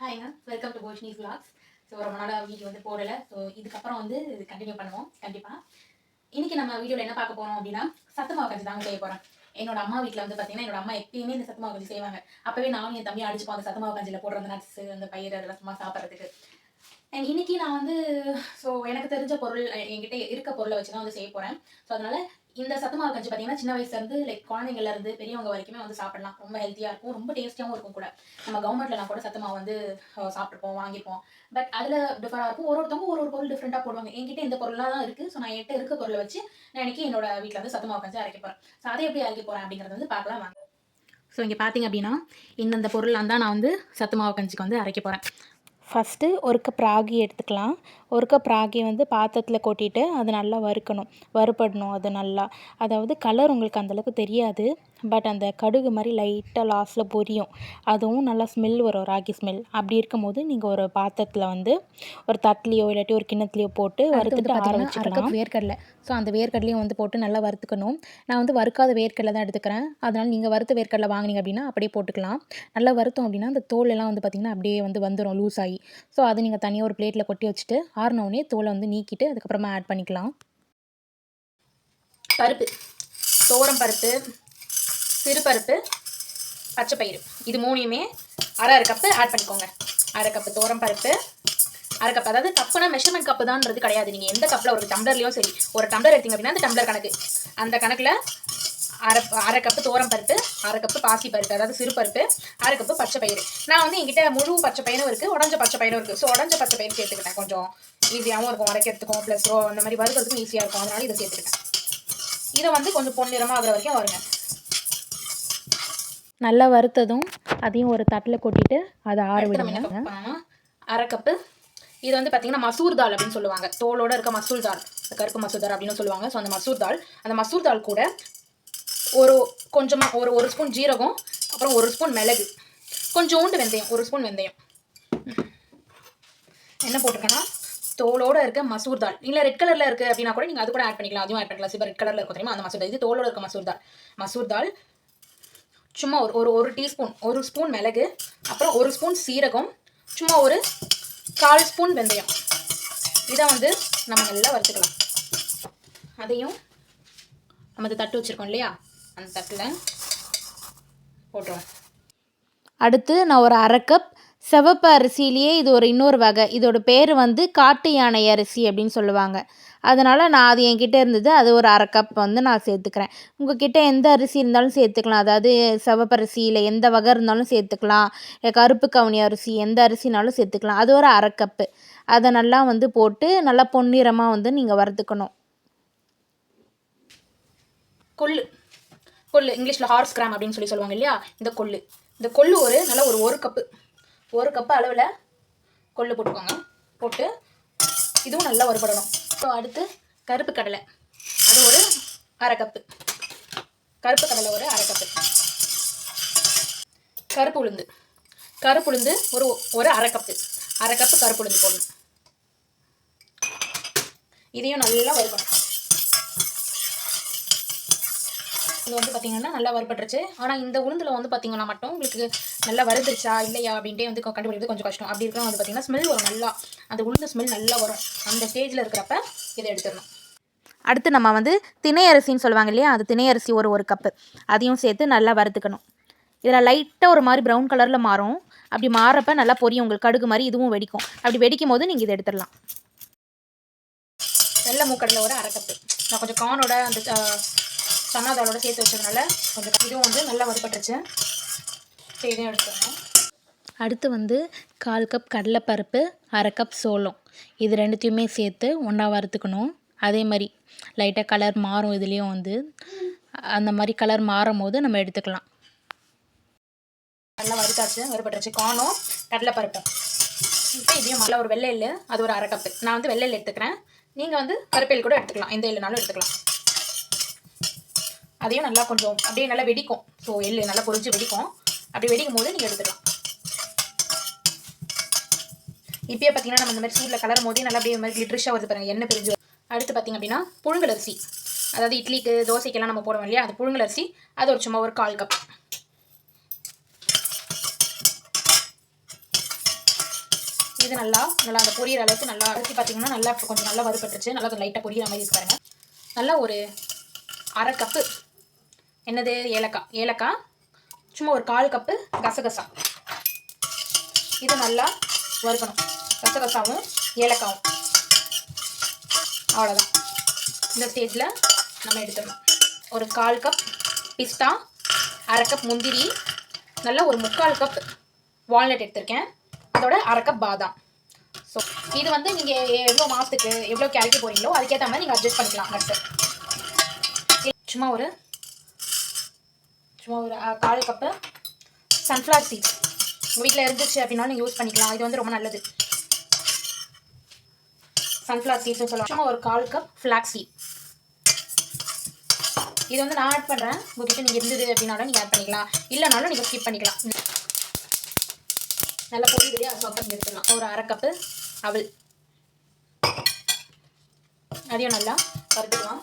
ஹாய்ங்க, welcome to போஷ்னிஸ் vlogs. So ரொம்ப நாளாக video வந்து போடலை. ஸோ இதுக்கப்புறம் வந்து இது கண்டினியூ பண்ணுவோம் கண்டிப்பாக. இன்றைக்கி நம்ம வீடியோவில் என்ன பார்க்க போகிறோம் அப்படின்னா, சத்து மாவு கஞ்சி தாங்க செய்ய போகிறேன். என்னோட அம்மா வீட்டில் வந்து பார்த்தீங்கன்னா, என்னோட அம்மா எப்பயுமே இந்த சத்து மாவு கஞ்சி செய்வாங்க. அப்போவே நானும் என் தம்பி அடிச்சுப்போம் அந்த சத்து மாவு கஞ்சியில் போடுற அந்த நட்ஸு, அந்த பயிர் அதெல்லாம் சும்மா சாப்பிட்றதுக்கு. அண்ட் இன்றைக்கி நான் வந்து எனக்கு தெரிஞ்ச பொருள் என்கிட்ட இருக்க பொருளை வச்சு தான் வந்து செய்ய போகிறேன். ஸோ அதனால் இந்த சத்து மாவு கஞ்சி பார்த்தீங்கன்னா, சின்ன வயசுலேருந்து குழந்தைங்கள்லேருந்து பெரியவங்க வரைக்குமே வந்து சாப்பிடலாம். ரொம்ப ஹெல்த்தியாக இருக்கும், ரொம்ப டேஸ்டியாகவும் இருக்கும் கூட. நம்ம கவர்மெண்ட்லலாம் கூட சத்து மாவு வந்து சாப்பிட்ருப்போம், வாங்கியிருப்போம். பட் அதில் டிஃபராக இருக்கும். ஒருத்தவங்க ஒரு பொருள் டிஃப்ரெண்ட்டாக போடுவாங்க. என்கிட்ட இந்த பொருளாக தான் இருக்குது. ஸோ நான் என்கிட்ட இருக்க பொருளை வச்சு நான் இன்றைக்கி என்னோட வீட்டில் வந்து சத்து மாவு கஞ்சி அரைக்க போகிறேன். ஸோ அதை எப்படி அரைக்க போகிறேன் அப்படிங்கிறத வந்து பார்க்கலாம் வாங்க. ஸோ இங்கே பார்த்தீங்க அப்படின்னா, இந்தந்த பொருளாக தான் நான் வந்து சத்து மாவு கஞ்சிக்கு வந்து அரைக்க போகிறேன். ஃபஸ்ட்டு ஒரு கப் ராகி எடுத்துக்கலாம். ஒரு கப் ராகி வந்து பாத்திரத்தில் கொட்டிட்டு அது நல்லா வறுபடணும். அது நல்லா, அதாவது கலர் உங்களுக்கு அந்தளவுக்கு தெரியாது, பட் அந்த கடுகு மாதிரி லைட்டாக லாஸ்ட்டில் பொரியும். அதுவும் நல்லா ஸ்மெல் வரும், ராகி ஸ்மெல். அப்படி இருக்கும் போது நீங்கள் ஒரு பாத்திரத்தில் வந்து ஒரு தட்டிலையோ இல்லாட்டி ஒரு கிண்ணத்துலையோ போட்டு வறுத்துட்டு ஆற வச்சுக்கலாம். வேர்க்கடலை, ஸோ அந்த வேர்க்கடலையும் வந்து போட்டு நல்லா வறுத்துக்கணும். நான் வந்து வறுக்காத வேர்க்கடலை தான் எடுத்துக்கிறேன். அதனால் நீங்கள் வறுத்த வேர்க்கடலை வாங்கினீங்க அப்படின்னா அப்படியே போட்டுக்கலாம். நல்லா வறுத்தோம் அப்படின்னா அந்த தோல் எல்லாம் வந்து பார்த்திங்கன்னா அப்படியே வந்து வந்துடும் லூஸ் ஆகி. ஸோ அது நீங்கள் தனியாக ஒரு பிளேட்டில் கொட்டி வச்சுட்டு ஆறினோடனே தோலை வந்து நீக்கிட்டு அதுக்கப்புறமா ஆட் பண்ணிக்கலாம். பருப்பு, துவரம் பருப்பு, சிறுபருப்பு, பச்சை பயிறு, இது மூணையுமே அரை கப்பு ஆட் பண்ணிக்கோங்க. அரை கப்பு துவரம் பருப்பு, அரை கப், அதாவது கப்புனா மெஷர்மெண்ட் கப்பு தான்றது கிடையாது. நீங்கள் எந்த கப்பில் ஒரு டம்ளர்லையும் சரி, ஒரு டம்ளர் எடுத்தீங்க அப்படின்னா அந்த டம்ளர் கணக்கு, அந்த கணக்கில் அரை கப்பு துவரம் பருப்பு, அரை கப்பு பாசி பருப்பு அதாவது சிறுபருப்பு, அரை கப்பு பச்சை பயிறு. நான் வந்து என்கிட்ட முழு பச்சை பயிரும் இருக்குது, உடஞ்ச பச்சை பயிரும் இருக்குது. ஸோ உடஞ்ச பச்சை பயிர் சேர்த்துக்கிட்டேன். கொஞ்சம் ஈஸியாகவும் இருக்கும், உடைக்கிறதுக்கும் ப்ளஸ் அந்த மாதிரி வறுக்கிறதுக்கும் ஈஸியாக இருக்கும். அதனால இதை சேர்த்துக்கிட்டேன். இதை வந்து கொஞ்சம் பொன்னிறமாக ஆகிற வரைக்கும் வருங்க. நல்லா வறுத்ததும் அதையும் ஒரு தட்டில் கொட்டிட்டு அதை ஆற விடுங்க. அரை கப்பு இது வந்து பார்த்தீங்கன்னா மசூர் தால் அப்படின்னு சொல்லுவாங்க. தோலோடு இருக்க மசூர் தால், கருப்பு மசூர் தால் அப்படின்னு சொல்லுவாங்க. ஸோ அந்த மசூர் தால் கூட கொஞ்சமாக ஒரு ஸ்பூன் ஜீரகம், அப்புறம் ஒரு ஸ்பூன் மிளகு, கொஞ்சோண்டு வெந்தயம், ஒரு ஸ்பூன் வெந்தயம். என்ன போட்டிருக்கேன்னா தோலோடு இருக்க மசூர் தால். இல்லை ரெட் கலரில் இருக்குது அப்படின்னா கூட நீங்கள் அது கூட ஆட் பண்ணிக்கலாம். அதையும் ஆட் பண்ணிக்கலாம். சிப்பர் ரெட் கலரில் இருக்கும் தெரியுமா, அந்த மசூர் தால். இது தோலோடு இருக்க மசூர் தால். சும்மா ஒரு டீஸ்பூன், ஒரு ஸ்பூன் மிளகு, அப்புறம் ஒரு ஸ்பூன் சீரகம், சும்மா ஒரு 1/4 ஸ்பூன் வெந்தயம். இதை வந்து நம்ம நல்லா வறுத்துக்கலாம். அதையும் நம்ம அதை தட்டு வச்சுருக்கோம் இல்லையா, அந்த தட்டில் போட்டுருவோம். அடுத்து நான் ஒரு அரை கப் சிவப்பு அரிசியிலேயே இது இன்னொரு வகை, இதோட பேர் வந்து காட்டு யானை அரிசி அப்படின்னு சொல்லுவாங்க. அதனால் நான் அது என்கிட்ட இருந்தது, அது ஒரு அரை கப் வந்து நான் சேர்த்துக்கிறேன். உங்கள்கிட்ட எந்த அரிசி இருந்தாலும் சேர்த்துக்கலாம். அதாவது சிவப்பரிசி இல்லை எந்த வகை இருந்தாலும் சேர்த்துக்கலாம். கருப்பு கவுனி அரிசி எந்த அரிசினாலும் சேர்த்துக்கலாம். அது ஒரு அரை கப்பு. அதை நல்லா வந்து போட்டு நல்லா பொன்னிறமாக வந்து நீங்கள் வறுத்துக்கணும். கொள்ளு இங்கிலீஷில் ஹார்ஸ் கிராம் அப்படின்னு சொல்லுவாங்க இல்லையா, இந்த கொள்ளு நல்ல ஒரு கப்பு அளவில் கொள்ளு போட்டுக்கோங்க. போட்டு இதுவும் நல்லா வறுபடணும். ஸோ அடுத்து கருப்பு கடலை, அது ஒரு அரை கப்பு. கருப்பு கடலை ஒரு அரை கப்பு. கருப்பு உளுந்து ஒரு அரை கப்பு. கருப்பு உளுந்து போடணும். இதையும் நல்லா வறுக்கணும். இது வந்து பார்த்தீங்கன்னா நல்லா வறுபட்டுருச்சு. ஆனால் இந்த உளுந்தில் வந்து பார்த்தீங்கன்னா மட்டும் உங்களுக்கு நல்லா வறுத்துருச்சா இல்லையா அப்படின்ட்டே வந்து கண்டுபிடிக்கிறது கொஞ்சம் கஷ்டம். அப்படி இருக்கிறவங்க வந்து பார்த்தீங்கன்னா ஸ்மெல் வரும், நல்லா அந்த உளுந்து ஸ்மெல் நல்லா வரும். அந்த ஸ்டேஜில் இருக்கிறப்ப இதை எடுத்துடணும். அடுத்து நம்ம வந்து திணை அரிசின்னு சொல்லுவாங்க இல்லையா, அது திணை அரிசி ஒரு கப்பு. அதையும் சேர்த்து நல்லா வறுத்துக்கணும். இதில் லைட்டாக ஒரு மாதிரி ப்ரௌன் கலரில் மாறும். அப்படி மாறப்போ நல்லா பொரியும், உங்களுக்கு கடுகு மாதிரி இதுவும் வெடிக்கும். அப்படி வெடிக்கும் போது நீங்கள் இதை எடுத்துடலாம். வெள்ளை மூக்கடலை ஒரு அரை கப்பு. நான் கொஞ்சம் கானோட அந்த சன்னாதாலோட சேர்த்து வச்சதுனால கொஞ்சம் இதுவும் வந்து நல்லா வறுபட்டுருச்சு. சரி, இதையும் எடுத்துக்கணும். அடுத்து வந்து 1/4 கப் கடலைப்பருப்பு, அரை கப் சோளம், இது ரெண்டுத்தையுமே சேர்த்து ஒன்றா வறுத்துக்கணும். அதே மாதிரி லைட்டாக கலர் மாறும். இதுலேயும் வந்து அந்த மாதிரி கலர் மாறும் போது நம்ம எடுத்துக்கலாம். நல்லா வறுபட்டுருச்சு காணும் கடலைப்பருப்பும். இப்போ இதையும் நல்லா ஒரு வெள்ளை எள்ளு, அது ஒரு அரை கப்பு. நான் வந்து வெள்ளை எள்ளு எடுத்துக்கிறேன். நீங்கள் வந்து கருப்பெல் கூட எடுத்துக்கலாம், எந்த எள்ளுனாலும் எடுத்துக்கலாம். அதையும் நல்லா கொஞ்சம் அப்படியே நல்லா வெடிக்கும். ஸோ எள்ளு நல்லா பொரிஞ்சு வெடிக்கும். அப்படி வெடிக்கும் போது நீங்கள் எடுத்துக்கலாம். இப்போயே பார்த்தீங்கன்னா நம்ம இந்த மாதிரி சூடில் கலரும் போதே நல்லா அப்படியே மாதிரி கிளிட்ரிஷாக வருது பாருங்கள், எண்ணெய் பிரிஞ்சு. அடுத்து பார்த்திங்க அப்படின்னா புழுங்கல் அரிசி, அதாவது இட்லிக்கு தோசைக்கெல்லாம் நம்ம போடுவோம் இல்லையா, அது புழுங்கல் அரிசி. அது ஒரு சும்மா ஒரு 1/4 கப். இது நல்லா அந்த பொரியிற அளவுக்கு நல்லா அரிசி பார்த்தீங்கன்னா நல்லா கொஞ்சம் நல்லா வறுபட்டுருச்சு. நல்லா லைட்டாக பொரியிற மாதிரி இருக்கு பாருங்க. நல்லா ஒரு 1/2 கப்பு என்னது ஏலக்காய் சும்மா ஒரு 1/4 கப்பு கசகசா. இது நல்லா வறுக்கணும். கசகசாவும் ஏலக்காவும். அவ்வளோதான். இந்த ஸ்டேஜில் நம்ம எடுத்துடணும். ஒரு 1/4 கப் பிஸ்தா, 1/2 கப் முந்திரி, நல்லா ஒரு 3/4 கப் வால்நட் எடுத்திருக்கேன். அதோட 1/2 கப் பாதாம். ஸோ இது வந்து நீங்கள் எவ்வளோ மாதத்துக்கு எவ்வளோ அரைக்க போகிறீங்களோ அதுக்கேற்ற மாதிரி நீங்கள் அட்ஜஸ்ட் பண்ணிக்கலாம். நட்ஸு சும்மா ஒரு 1/4 கப்பு சன்ஃப்ளவர் சீட்ஸ் உங்கள் வீட்டில் இருந்துச்சு அப்படின்னாலும் நீங்கள் யூஸ் பண்ணிக்கலாம். இது வந்து ரொம்ப நல்லது. சன்ஃப்ளவர் சீட்ஸ்னு சொல்லுவாங்க. சும்மா ஒரு 1/4 கப் ஃப்ளாக்ஸ் சீட். இது வந்து நான் ஆட் பண்ணுறேன். உங்ககிட்ட நீங்கள் இருந்தது அப்படின்னாலும் நீங்கள் ஆட் பண்ணிக்கலாம், இல்லைனாலும் நீங்கள் ஸ்கிப் பண்ணிக்கலாம். நல்லா பொரியுது, அதை சாப் பண்ணி எடுத்துக்கலாம். ஒரு 1/2 கப்பு அவல், அதையும் நல்லா வறுத்துக்கலாம்.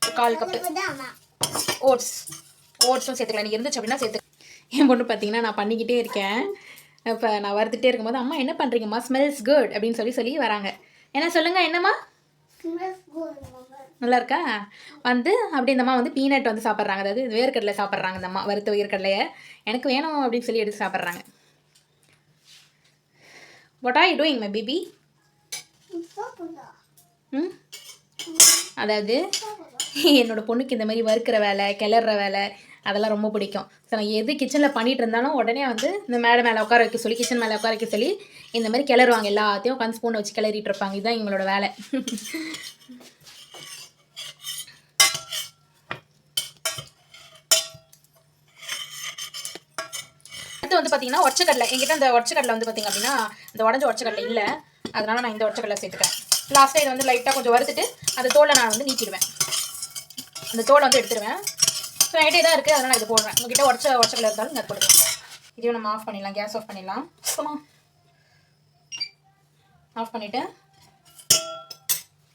ஒரு 1/4 கப்பு ஓட்ஸும் சேர்த்துக்கலாம். நீங்கள் இருந்துச்சு அப்படின்னா சேர்த்து. என் பொண்ணு பார்த்தீங்கன்னா நான் பண்ணிக்கிட்டே இருக்கேன். இப்போ நான் வறுத்துட்டே இருக்கும்போது அம்மா என்ன பண்ணுறீங்கம்மா, ஸ்மெல்ஸ் குட் அப்படின்னு சொல்லி வராங்க. என்ன சொல்லுங்கள், என்னம்மா நல்லா இருக்கா? வந்து அப்படி இந்த அம்மா வந்து பீனட் வந்து சாப்பிட்றாங்க, அதாவது வேர்க்கடலை சாப்பிட்றாங்க. இந்த அம்மா வறுத்த வேர்க்கடலையை எனக்கு வேணும் அப்படின்னு சொல்லி எடுத்து சாப்பிட்றாங்க. What are you doing my baby? அதாவது என்னோடய பொண்ணுக்கு இந்த மாதிரி வறுக்கிற வேலை, கிளற வேலை அதெல்லாம் ரொம்ப பிடிக்கும். ஸோ நான் எது கிச்சனில் பண்ணிகிட்டு இருந்தாலும் உடனே வந்து இந்த மேலே உட்கார வைக்க சொல்லி, கிச்சன் மேலே உட்கார வைக்க சொல்லி இந்த மாதிரி கிளறுவாங்க. எல்லாத்தையும் உட்காந்து ஸ்பூனை வச்சு கிளறிட்டு இருப்பாங்க. இதுதான் எங்களோட வேலை. அடுத்து வந்து பார்த்தீங்கன்னா ஒச்சக்கடலை. என்கிட்ட அந்த ஒச்சக்கடலை வந்து பார்த்தீங்க அப்படின்னா இந்த உடஞ்ச ஒச்சக்கடலை இல்லை, அதனால நான் இந்த ஒச்சக்கடலை சேர்த்துக்கிறேன். லாஸ்ட்டாக இதை வந்து லைட்டாக கொஞ்சம் வறுத்துட்டு அந்த தோலை நான் வந்து நீக்கிடுவேன். அந்த தோலை வந்து எடுத்துடுவேன். ஸோ என்கிட்ட இதாக இருக்குது, அதனால் நான் இது போடுறேன். உங்ககிட்ட ஒச்சக்கடலை இருந்தாலும் நான் போடுவேன். இதையும் நம்ம ஆஃப் பண்ணிடலாம், கேஸ் ஆஃப் பண்ணிடலாம். சும்மா ஆஃப் பண்ணிவிட்டு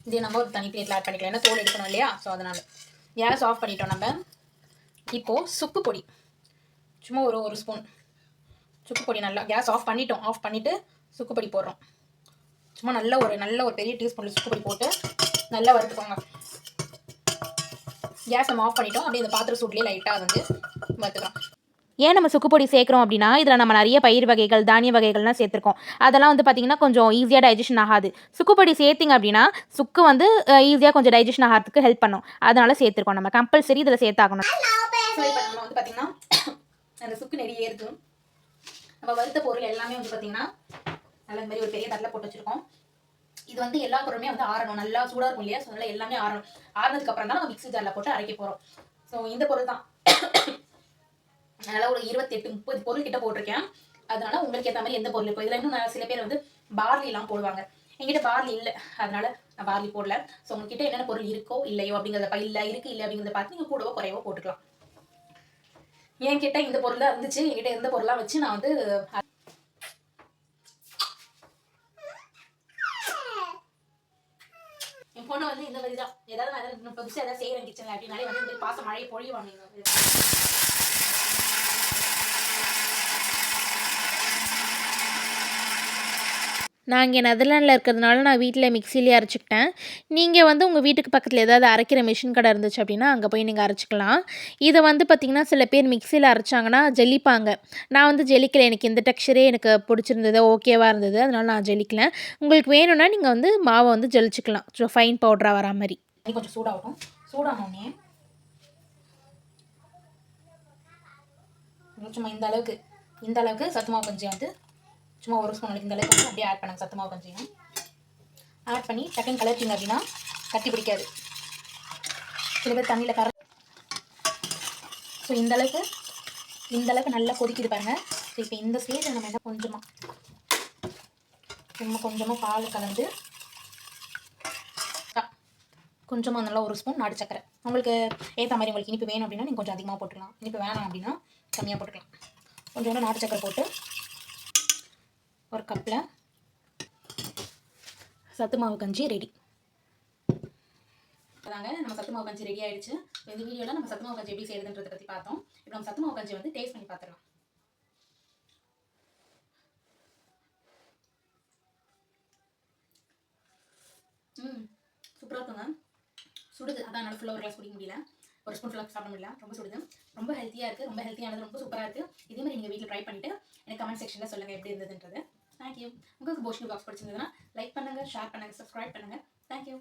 இதையும் நம்ம ஒரு தனி பிளேட்டில் ஆட் பண்ணிக்கலாம். ஏன்னா தோல் எடுக்கணும் இல்லையா? ஸோ அதனால் கேஸ் ஆஃப் பண்ணிட்டோம். நம்ம இப்போது சுக்கு பொடி சும்மா ஒரு ஸ்பூன் சுக்கு பொடி நல்லா கேஸ் ஆஃப் பண்ணிட்டோம். ஆஃப் பண்ணிவிட்டு சுக்கு பொடி போடுறோம். சும்மா நல்ல ஒரு பெரிய டீஸ்பூனில் சுக்கு பொடி போட்டு நல்லா வறுத்துக்கோங்க. கேஸ் நம்ம ஆஃப் பண்ணிட்டோம். அப்படியே இந்த பாத்திர சூட்லேயே லைட்டாக வந்து வறுத்துக்கலாம். ஏன் நம்ம சுக்கு பொடி சேர்க்குறோம் அப்படின்னா, இதில் நம்ம நிறைய பயிர் வகைகள், தானிய வகைகள்லாம் சேர்த்துருக்கோம். அதெல்லாம் வந்து பார்த்திங்கன்னா கொஞ்சம் ஈஸியாக டைஜஷன் ஆகாது. சுக்கு பொடி சேர்த்திங்க அப்படின்னா சுக்கு வந்து ஈஸியாக கொஞ்சம் டைஜஷன் ஆகிறதுக்கு ஹெல்ப் பண்ணும். அதனால் சேர்த்துருக்கோம். நம்ம கம்பல்சரி இதில் சேர்த்தாகணும். இப்போ நம்ம வந்து பார்த்திங்கன்னா அந்த சுக்கு நெறி ஏறுது. நம்ம வறுத்த பொருள் எல்லாமே வந்து பார்த்திங்கன்னா நல்ல மாதிரி ஒரு பெரிய தட்டில் போட்டு வச்சுருக்கோம். இது வந்து எல்லா பொருளுமே வந்து ஆறணும். நல்லா சூடாக இருக்கும் இல்லையா? ஸோ நல்லா எல்லாமே ஆறணும். ஆறினதுக்கு அப்புறம் தான் நம்ம மிக்ஸி ஜாரில் போட்டு அரைக்க போகிறோம். ஸோ இந்த பொருள் தான் அதனால் ஒரு 28-30 பொருள் கிட்ட போட்டிருக்கேன். அதனால உங்களுக்கு ஏற்ற மாதிரி எந்த பொருள் இருக்கும். இதில் இன்னும் சில பேர் வந்து பார்லிலாம் போடுவாங்க. என்கிட்ட பார்லி இல்லை, அதனால நான் பார்லி போடல. ஸோ உங்ககிட்ட என்னென்ன பொருள் இருக்கோ இல்லையோ அப்படிங்கிறத இல்லை அப்படிங்கிறத பார்த்து நீங்கள் கூடவோ குறையவோ போட்டுக்கலாம். என்கிட்ட இந்த பொருள் தான் இருந்துச்சு. என்கிட்ட இருந்த பொருளாக வச்சு நான் வந்து என் பொண்ணு வந்து இந்த மாதிரி தான் ஏதாவது நான் புதுசாக ஏதாவது செய்கிறேன் கிச்சனில் அப்படின்னாலே வந்து இந்த மாதிரி பாசம் மழையை பொழிவாங்க. நான் இங்கே நெதர்லாண்டில் இருக்கிறதுனால நான் வீட்டில் மிக்சிலே அரைச்சிக்கிட்டேன். நீங்கள் வந்து உங்கள் வீட்டுக்கு பக்கத்தில் ஏதாவது அரைக்கிற மிஷின் கடை இருந்துச்சு அப்படின்னா அங்கே போய் நீங்கள் அரைச்சிக்கலாம். இதை வந்து பார்த்திங்கன்னா சில பேர் மிக்சியில் அரைச்சாங்கன்னா ஜெலிப்பாங்க. நான் வந்து ஜெலிக்கல. எனக்கு இந்த டெக்ஸ்சரே எனக்கு பிடிச்சிருந்தது, ஓகேவாக இருந்தது. அதனால நான் ஜெலிக்கல. உங்களுக்கு வேணும்னா நீங்கள் வந்து மாவை வந்து ஜெலிச்சிக்கலாம், ஃபைன் பவுடராக வரா மாதிரி. கொஞ்சம் சூடாகட்டும். சூடானோடனே சும்மா இந்த அளவுக்கு சத்து மாவு கஞ்சி வந்து சும்மா ஒரு ஸ்பூன் இந்த அளவுக்கு வந்து அப்படியே ஆட் பண்ணுங்க. சத்து மாவு கஞ்சியும் ஆட் பண்ணி டக்குன்னு கலர்த்திங்க அப்படின்னா கட்டி பிடிக்காது. சில பேர் தண்ணியில் ஸோ இந்த அளவுக்கு நல்லா கொதிக்குது பாருங்க. ஸோ இப்போ இந்த ஸ்டேஜில் நம்ம என்ன கொஞ்சமாக பால் கலந்து கொஞ்சமாக நல்லா ஒரு ஸ்பூன் நாட்டு சக்கரை. உங்களுக்கு ஏற்ற மாதிரி உங்களுக்கு இனிப்பு வேணும் அப்படின்னா நீங்கள் கொஞ்சம் அதிகமாக போட்டுக்கலாம். இனிப்பு வேணாம் அப்படின்னா கம்மியாக போட்டுக்கலாம். கொஞ்சம் நாட்டு சக்கரை போட்டு ஒரு கப்பில் சத்து மாவு கஞ்சி ரெடி. அதாங்க நம்ம சத்து மாவு கஞ்சி ரெடி ஆகிடுச்சு. இந்த வீடியோவில் நம்ம சத்து மாவு கஞ்சி எப்படி செய்யறதுன்றதை பற்றி பார்த்தோம். இப்போ நம்ம சத்து மாவு கஞ்சி வந்து டேஸ்ட் பண்ணி பார்த்துக்கலாம். சூப்பராக இருக்குங்க. சுடுது, அதான் என்னால் ஃபுல்லாக ஒரு கிளாஸ் குடிக்க முடியல, ஒரு ஸ்பூன் ஃபுல்லாக சாப்பிட முடியல, ரொம்ப சுடுது. ரொம்ப ஹெல்த்தியாக இருக்குது, ரொம்ப ஹெல்த்தியானது, ரொம்ப சூப்பராக இருக்குது. இதே மாதிரி நீங்கள் வீட்டில் ட்ரை பண்ணிவிட்டு எனக்கு கமெண்ட் செக்ஷனில் சொல்லுங்கள் எப்படி இருந்ததுன்றது. தேங்க்யூ. உங்களுக்கு போஷ்னி பாக்ஸ் பிடிச்சிருந்ததுன்னா லைக் பண்ணுங்கள், ஷேர் பண்ணுங்கள், சப்ஸ்கிரைப் பண்ணுங்கள். தேங்க்யூ.